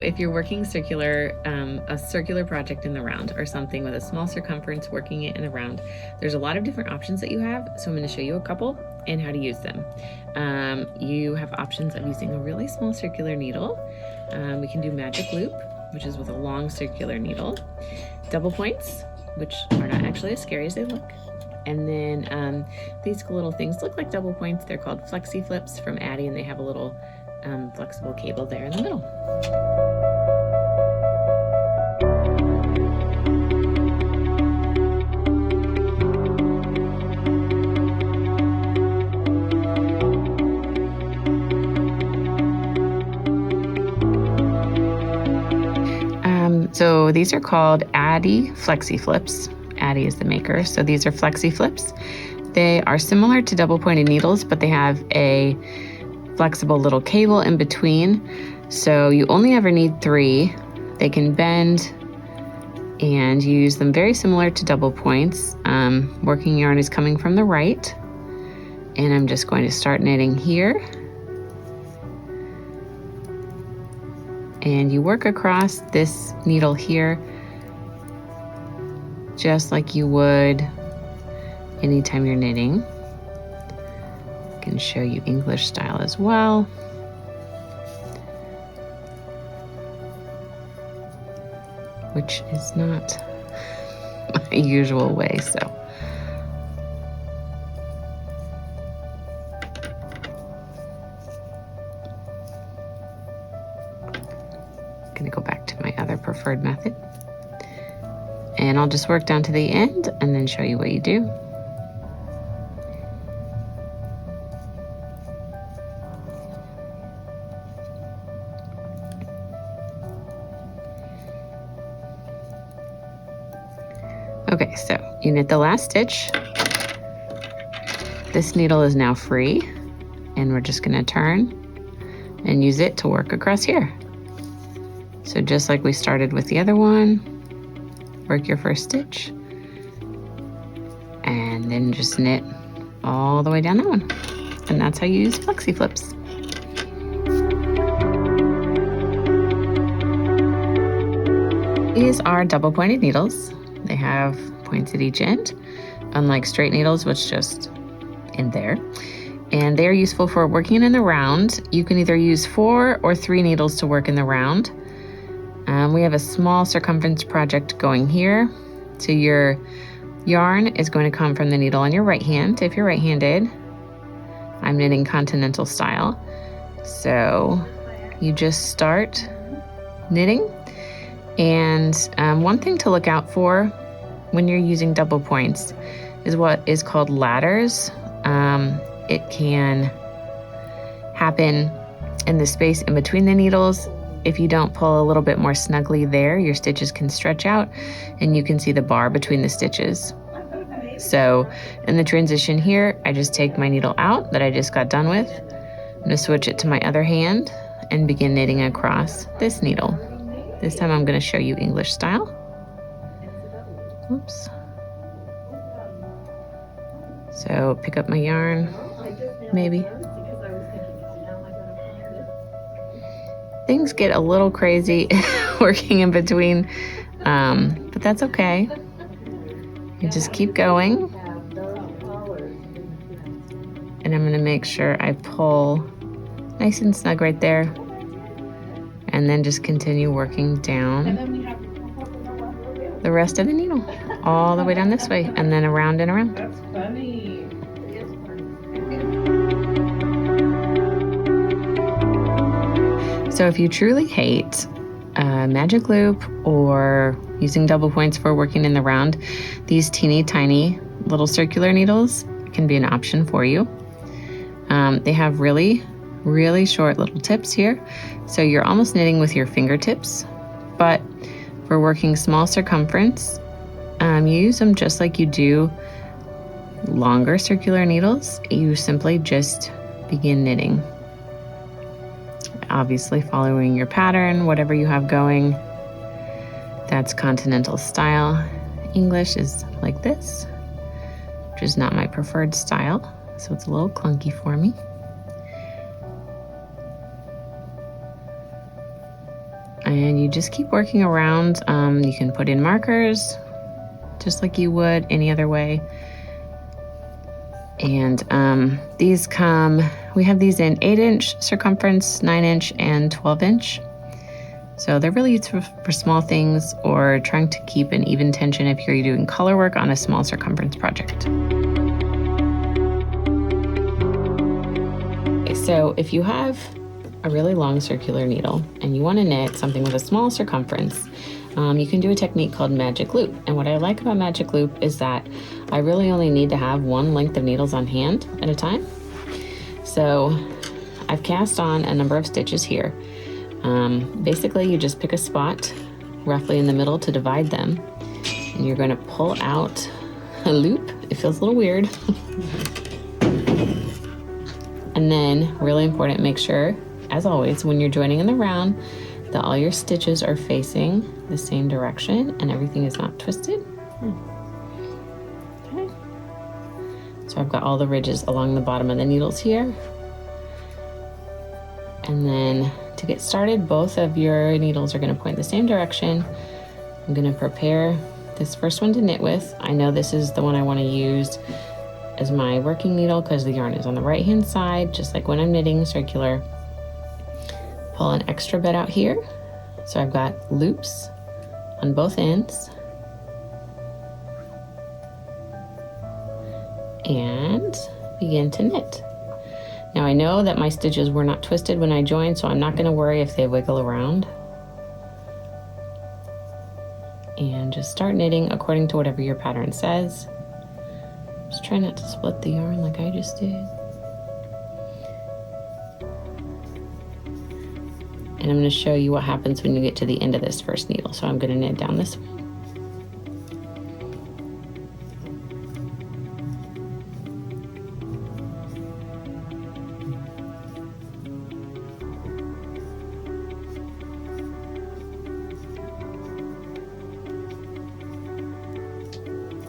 If you're working circular, a circular project in the round or something with a small circumference, working it in the round, there's a lot of different options that you have. So I'm going to show you a couple and how to use them. You have options of using a really small circular needle. We can do magic loop, which is with a long circular needle. Double points, which are not actually as scary as they look. And then these little things look like double points. They're called FlexiFlips from Addi, and they have a little flexible cable there in the middle. So these are called Addi FlexiFlips. Addi is the maker. So these are FlexiFlips. They are similar to double pointed needles, but they have a flexible little cable in between. So you only ever need 3. They can bend, and you use them very similar to double points. Working yarn is coming from the right, and I'm just going to start knitting here. And you work across this needle here just like you would anytime you're knitting. I can show you English style as well. Which is not my usual way, so. Going to go back to my other preferred method, and I'll just work down to the end and then show you what you do. Okay, so you knit the last stitch. This needle is now free, and we're just going to turn and use it to work across here. So just like we started with the other one, work your first stitch, and then just knit all the way down that one. And that's how you use FlexiFlips. These are double pointed needles. They have points at each end, unlike straight needles, which just end there. And they are useful for working in the round. You can either use 4 or 3 needles to work in the round. We have a small circumference project going here. So your yarn is going to come from the needle on your right hand. If you're right-handed, I'm knitting continental style. So you just start knitting. And one thing to look out for when you're using double points is what is called ladders. It can happen in the space in between the needles. If you don't pull a little bit more snugly there, your stitches can stretch out and you can see the bar between the stitches. So in the transition here, I just take my needle out that I just got done with. I'm going to switch it to my other hand and begin knitting across this needle. This time I'm going to show you English style. Oops. So pick up my yarn, maybe. Things get a little crazy working in between, but that's okay. You just keep going. And I'm gonna make sure I pull nice and snug right there. And then just continue working down the rest of the needle, all the way down this way, and then around and around. That's funny. So if you truly hate magic loop or using double points for working in the round, these teeny tiny little circular needles can be an option for you. They have really short little tips here, so you're almost knitting with your fingertips, but for working small circumference, you use them just like you do longer circular needles. You simply just begin knitting. Obviously following your pattern, whatever you have going. That's continental style. English is like this, which is not my preferred style, so it's a little clunky for me. And you just keep working around. You can put in markers just like you would any other way. And we have these in 8-inch circumference, 9-inch, and 12-inch. So they're really useful for small things or trying to keep an even tension if you're doing color work on a small circumference project. So if you have a really long circular needle and you want to knit something with a small circumference, you can do a technique called magic loop. And what I like about magic loop is that I really only need to have one length of needles on hand at a time. So I've cast on a number of stitches here. Basically, you just pick a spot roughly in the middle to divide them, and you're going to pull out a loop. It feels a little weird. And then, really important, make sure, as always, when you're joining in the round, that all your stitches are facing the same direction and everything is not twisted. Okay. So I've got all the ridges along the bottom of the needles here. And then to get started, both of your needles are going to point the same direction. I'm going to prepare this first one to knit with. I know this is the one I want to use as my working needle because the yarn is on the right hand side, just like when I'm knitting circular. Pull an extra bit out here. So I've got loops on both ends. And begin to knit. Now I know that my stitches were not twisted when I joined, so I'm not going to worry if they wiggle around. And just start knitting according to whatever your pattern says. Just try not to split the yarn like I just did. And I'm going to show you what happens when you get to the end of this first needle. So I'm going to knit down this way.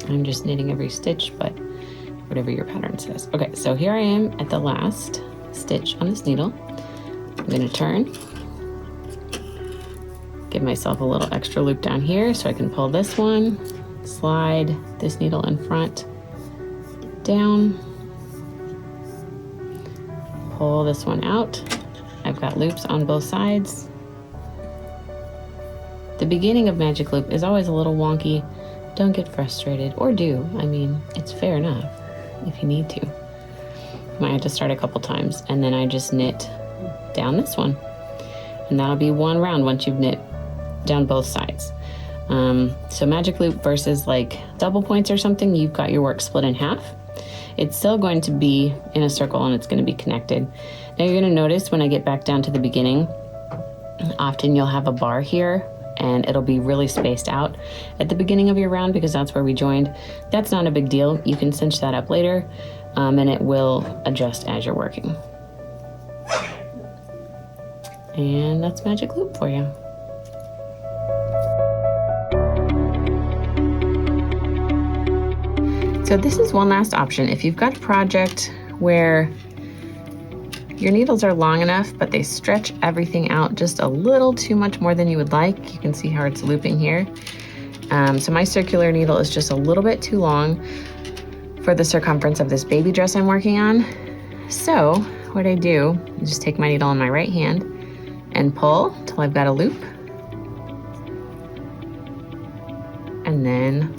I'm just knitting every stitch, but whatever your pattern says. Okay, so here I am at the last stitch on this needle. I'm going to turn. Give myself a little extra loop down here so I can pull this one, slide this needle in front, down, pull this one out. I've got loops on both sides. The beginning of magic loop is always a little wonky. Don't get frustrated, or do. I mean, it's fair enough if you need to. You might have to start a couple times, and then I just knit down this one. And that'll be one round once you've knit down both sides. So magic loop versus like double points or something, you've got your work split in half. It's still going to be in a circle and it's going to be connected. Now you're going to notice when I get back down to the beginning, often you'll have a bar here and it'll be really spaced out at the beginning of your round because that's where we joined. That's not a big deal. You can cinch that up later and it will adjust as you're working. And that's magic loop for you. So this is one last option. If you've got a project where your needles are long enough, but they stretch everything out just a little too much more than you would like, you can see how it's looping here. So my circular needle is just a little bit too long for the circumference of this baby dress I'm working on. So what I do is just take my needle in my right hand and pull till I've got a loop. And then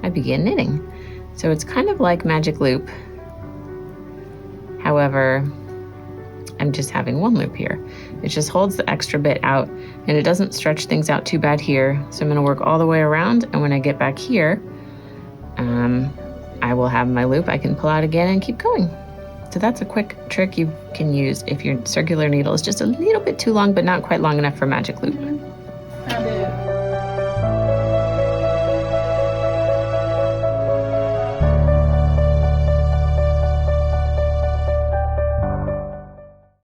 I begin knitting. So it's kind of like magic loop. However, I'm just having one loop here. It just holds the extra bit out and it doesn't stretch things out too bad here. So I'm gonna work all the way around, and when I get back here, I will have my loop I can pull out again and keep going. So that's a quick trick you can use if your circular needle is just a little bit too long, but not quite long enough for magic loop.